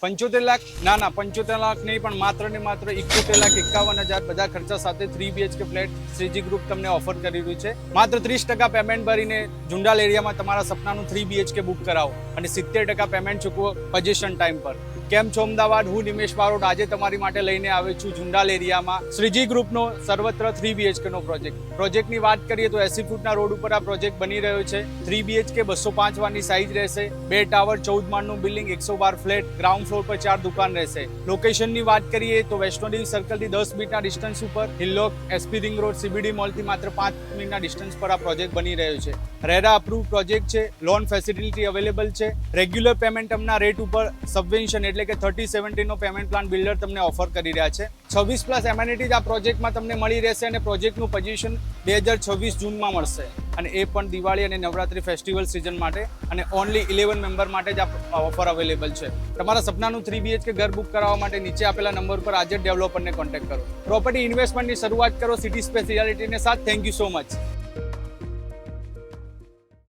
75 લાખ ના 75 લાખ નહીં, પણ માત્ર ને માત્ર 71,51,000 બધા ખર્ચા સાથે 3 BHK ફ્લેટ શ્રીજી ગ્રુપ તમને ઓફર કરી રહ્યું છે. માત્ર 30% પેમેન્ટ ભરીને જુંડાલ એરિયામાં તમારા સપનાનું 3 BHK બુક કરાવો અને 70% પેમેન્ટ ચૂકવો પોઝિશન ટાઈમ પર. કેમ છો અમદાવાદ? હું નિમેશ બારોટ આજે તમારી માટે લઈને આવ્યો છું જુંડાલ એરિયામાં શ્રીજી ગ્રુપનો સર્વત્ર 3 BHK નો પ્રોજેક્ટની વાત કરીએ તો 80 ફૂટના રોડ ઉપર આ પ્રોજેક્ટ બની રહ્યો છે. 3 BHK 205 વારની સાઇઝ રહેશે. 2 ટાવર, 14 માળનું બિલ્ડિંગ, 112 ફ્લેટ, ગ્રાઉન્ડ ફ્લોર પર 4 દુકાન રહેશે. લોકેશનની વાત કરીએ તો વૈષ્ણોદેવી સર્કલથી 10 મિનિટના ડિસ્ટન્સ ઉપર, હિલ્લોક, SP રિંગ રોડ, CBD મોલથી માત્ર 5 મિનિટના ડિસ્ટન્સ પર આ પ્રોજેક્ટ બની રહ્યો છે. રેરા અપ્રૂવ પ્રોજેક્ટ છે. લોન ફેસિલિટી અવેલેબલ છે. રેગ્યુલર પેમેન્ટ ટર્મના રેટ ઉપર સબવેન્શન એટલે કે 30/70 નો પેમેન્ટ પ્લાન બિલ્ડર તમને ઓફર કરી રહ્યા છે. 26+ એમેનિટીઝ આ પ્રોજેક્ટમાં તમને મળી રહેશે અને પ્રોજેક્ટનું પોઝિશન 2026 જૂનમાં મળશે, અને એ પણ દિવાળી અને નવરાત્રી ફેસ્ટિવલ સિઝન માટે, અને ઓનલી 11 મેમ્બર માટે જ આ ઓફર અવેલેબલ છે. તમારા સપનાનું 3 BHK ઘર બુક કરાવવા માટે નીચે આપેલા નંબર પર આજે જ ડેવલપરને કોન્ટેક્ટ કરો. પ્રોપર્ટી ઇન્વેસ્ટમેન્ટની શરૂઆત કરો સિટી સ્પેશિયાલિટીને સાથ. Thank you so much.